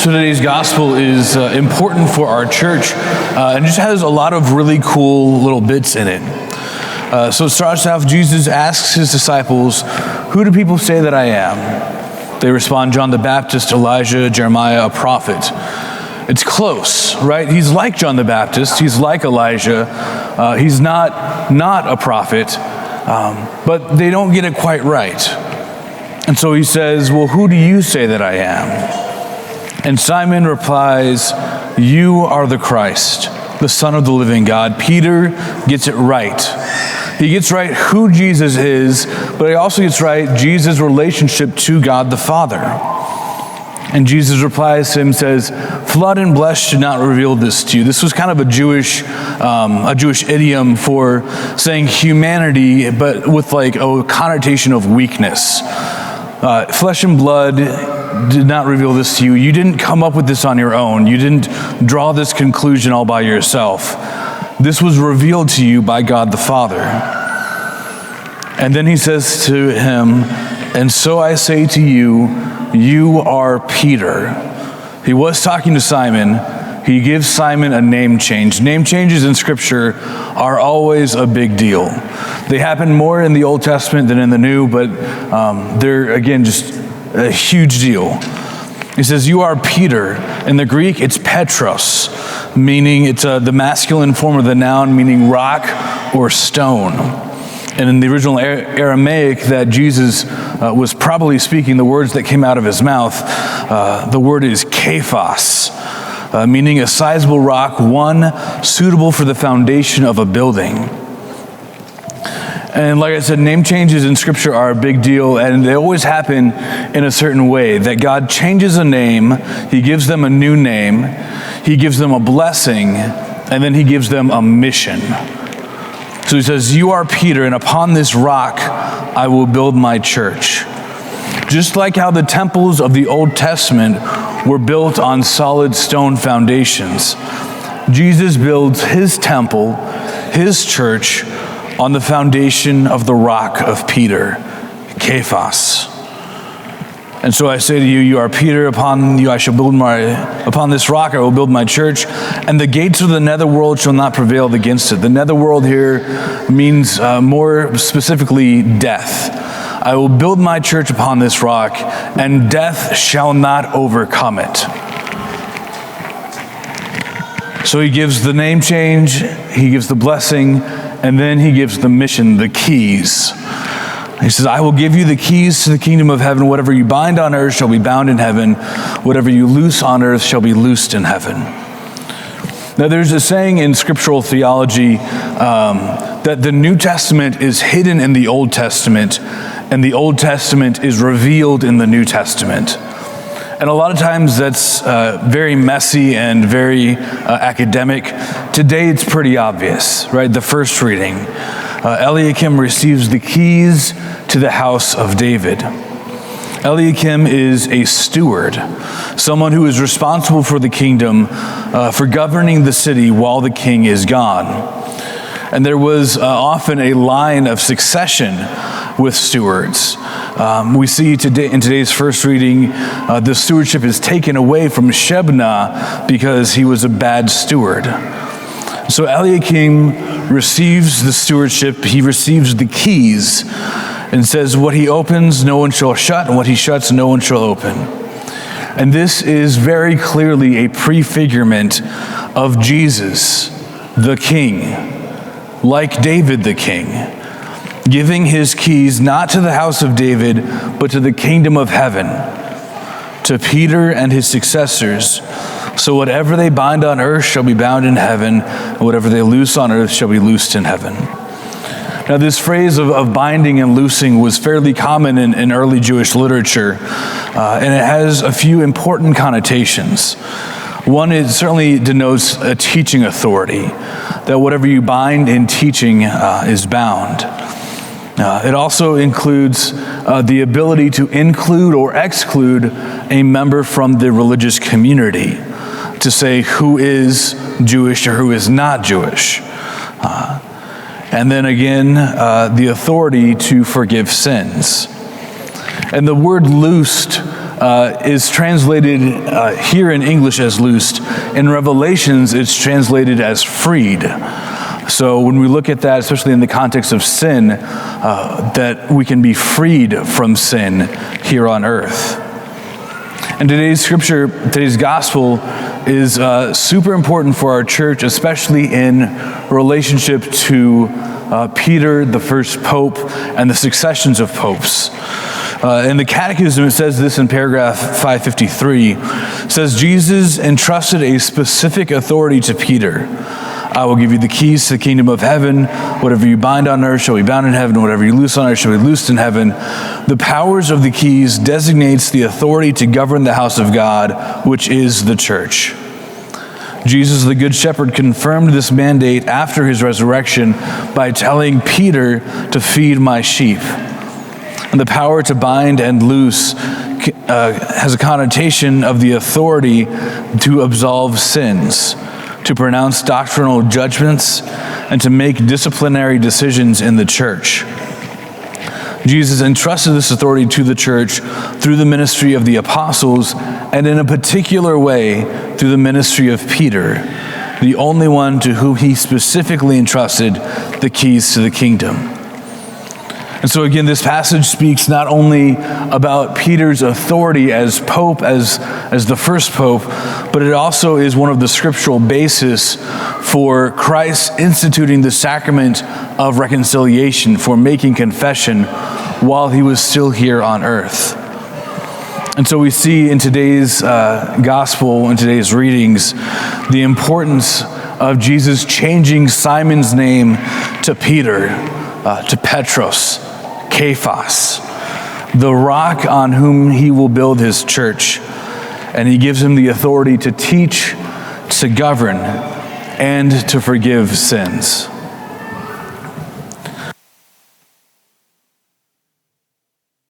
Today's gospel is important for our church and just has a lot of really cool little bits in it. So it starts off, Jesus asks his disciples, "Who do people say that I am?" They respond, "John the Baptist, Elijah, Jeremiah, a prophet." It's close, right? He's like John the Baptist. He's like Elijah. He's not a prophet, but they don't get it quite right. And so he says, "Well, who do you say that I am?" And Simon replies, "You are the Christ, the Son of the living God." Peter gets it right. He gets right who Jesus is, but he also gets right Jesus' relationship to God the Father. And Jesus replies to him, says, "Blood and flesh did not reveal this to you." This was kind of a Jewish idiom for saying humanity, but with like a connotation of weakness. Flesh and blood did not reveal this to you. You didn't come up with this on your own. You didn't draw this conclusion all by yourself. This was revealed to you by God the Father. And then he says to him, "And so I say to you, you are Peter." He was talking to Simon. He gives Simon a name change. Name changes in Scripture are always a big deal. They happen more in the Old Testament than in the New, but they're, again, just a huge deal. He says, "You are Peter." In the Greek, it's Petros, meaning it's the masculine form of the noun, meaning rock or stone. And in the original Aramaic that Jesus was probably speaking, the words that came out of his mouth, the word is kephas, meaning a sizable rock, one suitable for the foundation of a building. And like I said, name changes in Scripture are a big deal, and they always happen in a certain way, that God changes a name, he gives them a new name, he gives them a blessing, and then he gives them a mission. So he says, "You are Peter, and upon this rock I will build my church." Just like how the temples of the Old Testament were built on solid stone foundations, Jesus builds his temple, his church, on the foundation of the rock of Peter, Kephas. "And so I say to you, you are Peter, upon this rock I will build my church, and the gates of the netherworld shall not prevail against it." The netherworld here means more specifically death. "I will build my church upon this rock, and death shall not overcome it." So he gives the name change, he gives the blessing, and then he gives the mission, the keys. He says, "I will give you the keys to the kingdom of heaven. Whatever you bind on earth shall be bound in heaven. Whatever you loose on earth shall be loosed in heaven." Now there's a saying in scriptural theology that the New Testament is hidden in the Old Testament, and the Old Testament is revealed in the New Testament. And a lot of times that's very messy and very academic. Today it's pretty obvious, right? The first reading. Eliakim receives the keys to the house of David. Eliakim is a steward, someone who is responsible for the kingdom, for governing the city while the king is gone. And there was often a line of succession with stewards. We see today in today's first reading, the stewardship is taken away from Shebna because he was a bad steward. So Eliakim receives the stewardship, he receives the keys, and says, "What he opens, no one shall shut, and what he shuts, no one shall open." And this is very clearly a prefigurement of Jesus, the King, like David the King, giving his keys not to the house of David, but to the kingdom of heaven, to Peter and his successors. So whatever they bind on earth shall be bound in heaven, and whatever they loose on earth shall be loosed in heaven. Now this phrase of binding and loosing was fairly common in early Jewish literature, and it has a few important connotations. One, it certainly denotes a teaching authority, that whatever you bind in teaching is bound. It also includes the ability to include or exclude a member from the religious community, to say who is Jewish or who is not Jewish. And then again, the authority to forgive sins. And the word loosed is translated here in English as loosed. In Revelations, it's translated as freed. So when we look at that, especially in the context of sin, that we can be freed from sin here on earth. And today's scripture, today's gospel is super important for our church, especially in relationship to Peter, the first pope, and the successions of popes. In the Catechism, it says this in paragraph 553. It says, Jesus entrusted a specific authority to Peter. I will give you the keys to the kingdom of heaven. Whatever you bind on earth shall be bound in heaven. Whatever you loose on earth shall be loosed in heaven. The powers of the keys designates the authority to govern the house of God, which is the church. Jesus, the Good Shepherd, confirmed this mandate after his resurrection by telling Peter to feed my sheep. And the power to bind and loose has a connotation of the authority to absolve sins, to pronounce doctrinal judgments, and to make disciplinary decisions in the church. Jesus entrusted this authority to the church through the ministry of the apostles, and in a particular way through the ministry of Peter, the only one to whom he specifically entrusted the keys to the kingdom. And so again, this passage speaks not only about Peter's authority as pope, as the first pope, but it also is one of the scriptural basis for Christ instituting the sacrament of reconciliation, for making confession while he was still here on earth. And so we see in today's gospel, in today's readings, the importance of Jesus changing Simon's name to Peter, to Petros, Cephas, the rock on whom he will build his church. And he gives him the authority to teach, to govern, and to forgive sins.